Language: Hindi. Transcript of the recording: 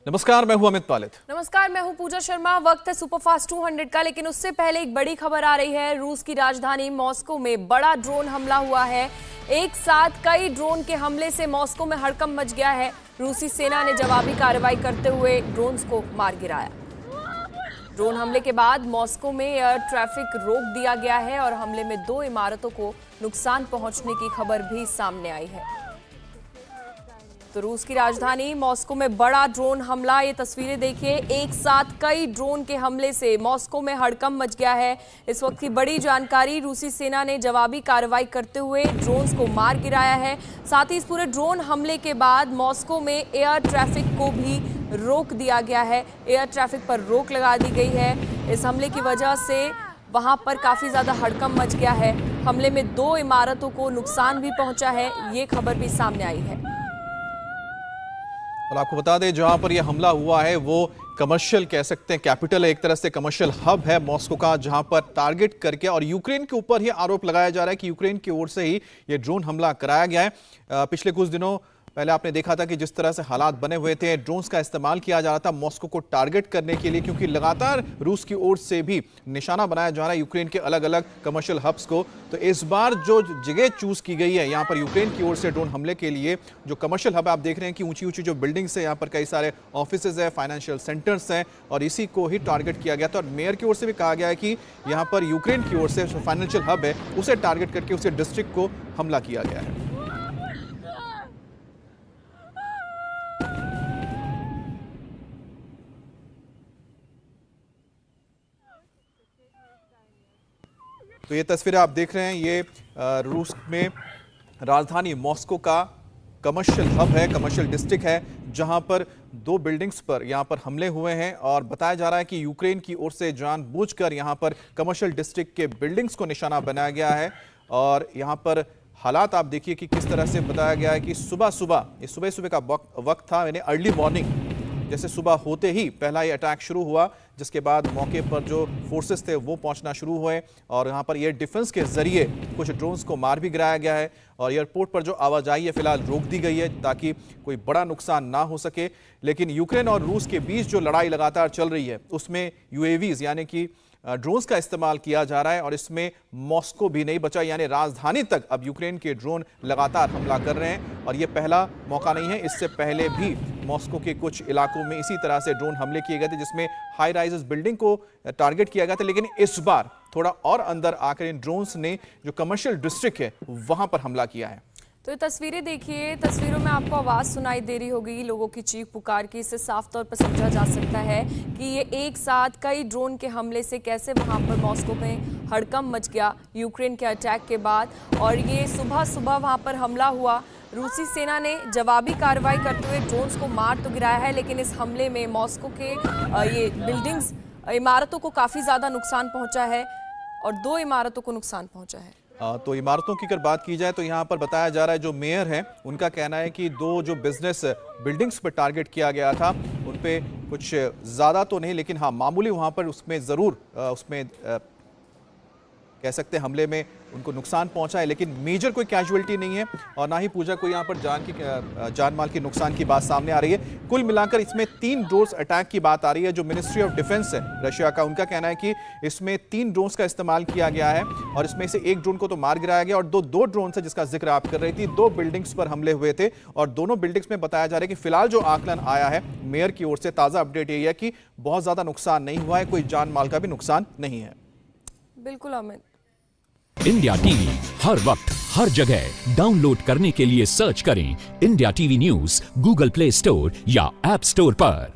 नमस्कार, मैं हूं अमित पालित। नमस्कार, मैं हूं पूजा शर्मा। वक्त है सुपरफास्ट 200 का, लेकिन उससे पहले एक बड़ी खबर आ रही है। रूस की राजधानी मॉस्को में बड़ा ड्रोन हमला हुआ है। एक साथ कई ड्रोन के हमले से मॉस्को में हड़कंप मच गया है। रूसी सेना ने जवाबी कार्रवाई करते हुए ड्रोन्स को मार गिराया। ड्रोन हमले के बाद मॉस्को में एयर ट्रैफिक रोक दिया गया है और हमले में 2 इमारतों को नुकसान पहुंचने की खबर भी सामने आई है। तो रूस की राजधानी मॉस्को में बड़ा ड्रोन हमला, ये तस्वीरें देखिए। एक साथ कई ड्रोन के हमले से मॉस्को में हड़कंप मच गया है। इस वक्त की बड़ी जानकारी, रूसी सेना ने जवाबी कार्रवाई करते हुए ड्रोन्स को मार गिराया है। साथ ही इस पूरे ड्रोन हमले के बाद मॉस्को में एयर ट्रैफिक को भी रोक दिया गया है। एयर ट्रैफिक पर रोक लगा दी गई है। इस हमले की वजह से वहां पर काफी ज्यादा हड़कंप मच गया है। हमले में 2 इमारतों को नुकसान भी पहुंचा है, ये खबर भी सामने आई है। और आपको बता दें, जहां पर यह हमला हुआ है वो कमर्शियल कह सकते हैं, कैपिटल है, एक तरह से कमर्शियल हब है मॉस्को का, जहां पर टारगेट करके और यूक्रेन के ऊपर ही आरोप लगाया जा रहा है कि यूक्रेन की ओर से ही यह ड्रोन हमला कराया गया है। पिछले कुछ दिनों पहले आपने देखा था कि जिस तरह से हालात बने हुए थे, ड्रोन्स का इस्तेमाल किया जा रहा था मॉस्को को टारगेट करने के लिए, क्योंकि लगातार रूस की ओर से भी निशाना बनाया जा रहा है यूक्रेन के अलग अलग कमर्शियल हब्स को। तो इस बार जो जगह चूज की गई है यहाँ पर यूक्रेन की ओर से ड्रोन हमले के लिए, जो कमर्शियल हब आप देख रहे हैं कि ऊंची ऊंची जो बिल्डिंग्स है, यहाँ पर कई सारे ऑफिसेज है, फाइनेंशियल सेंटर्स हैं, और इसी को ही टारगेट किया गया था। और मेयर की ओर से भी कहा गया है कि यहाँ पर यूक्रेन की ओर से जो फाइनेंशियल हब है उसे टारगेट करके उसे डिस्ट्रिक्ट को हमला किया गया है। तो ये तस्वीरें आप देख रहे हैं, ये रूस में राजधानी मॉस्को का कमर्शियल हब है, कमर्शियल डिस्ट्रिक्ट है, जहां पर 2 बिल्डिंग्स पर यहां पर हमले हुए हैं। और बताया जा रहा है कि यूक्रेन की ओर से जानबूझकर यहां पर कमर्शियल डिस्ट्रिक्ट के बिल्डिंग्स को निशाना बनाया गया है। और यहां पर हालात आप देखिए कि किस तरह से बताया गया है कि सुबह सुबह का वक्त था, यानी अर्ली मॉर्निंग, जैसे सुबह होते ही पहला ये अटैक शुरू हुआ, जिसके बाद मौके पर जो फोर्सेस थे वो पहुंचना शुरू हुए और यहाँ पर एयर डिफेंस के जरिए कुछ ड्रोन्स को मार भी गिराया गया है। और एयरपोर्ट पर जो आवाजाही है फिलहाल रोक दी गई है ताकि कोई बड़ा नुकसान ना हो सके। लेकिन यूक्रेन और रूस के बीच जो लड़ाई लगातार चल रही है उसमें यूएवीज यानी कि ड्रोन्स का इस्तेमाल किया जा रहा है, और इसमें मॉस्को भी नहीं बचा, यानी राजधानी तक अब यूक्रेन के ड्रोन लगातार हमला कर रहे हैं। और ये पहला मौका नहीं है, इससे पहले भी मॉस्को के कुछ इलाकों में इसी तरह से ड्रोन हमले किए गए थे, जिसमें हाई राइजेस बिल्डिंग को टारगेट किया गया था। लेकिन इस बार थोड़ा और अंदर आकर इन ड्रोन्स ने जो कमर्शियल डिस्ट्रिक्ट है वहां पर हमला किया है। तो ये तस्वीरें देखिए, तस्वीरों में आपको आवाज़ सुनाई दे रही होगी लोगों की चीख पुकार की। इससे साफ तौर पर समझा जा सकता है कि ये एक साथ कई ड्रोन के हमले से कैसे वहां पर मॉस्को में हड़कंप मच गया यूक्रेन के अटैक के बाद। और ये सुबह वहां पर हमला हुआ। रूसी सेना ने जवाबी कार्रवाई करते हुए ड्रोन्स को मार तो गिराया है, लेकिन इस हमले में मॉस्को के ये बिल्डिंग्स, इमारतों को काफ़ी ज़्यादा नुकसान पहुँचा है और 2 इमारतों को नुकसान पहुँचा है। तो इमारतों की अगर बात की जाए तो यहाँ पर बताया जा रहा है, जो मेयर है उनका कहना है कि 2 जो बिजनेस बिल्डिंग्स पर टारगेट किया गया था उन पे कुछ ज़्यादा तो नहीं, लेकिन हाँ मामूली वहाँ पर उसमें ज़रूर कह सकते हैं हमले में उनको नुकसान पहुंचा है, लेकिन मेजर कोई कैजुअलिटी नहीं है और ना ही पूजा कोई यहाँ पर जान माल के नुकसान की बात सामने आ रही है। कुल मिलाकर इसमें 3 ड्रोन्स अटैक की बात आ रही है। जो मिनिस्ट्री ऑफ डिफेंस है रशिया का, उनका कहना है कि इसमें 3 ड्रोन्स का इस्तेमाल किया गया है और इसमें से 1 ड्रोन को तो मार गिराया गया और दो ड्रोन है जिसका जिक्र आप कर रही थी, 2 बिल्डिंग्स पर हमले हुए थे। और दोनों बिल्डिंग्स में बताया जा रहा है कि फिलहाल जो आकलन आया है मेयर की ओर से, ताज़ा अपडेट यही है कि बहुत ज़्यादा नुकसान नहीं हुआ है, कोई जान माल का भी नुकसान नहीं है। बिल्कुल अमित। इंडिया टीवी हर वक्त हर जगह डाउनलोड करने के लिए सर्च करें India TV news Google play store या ऐप स्टोर पर।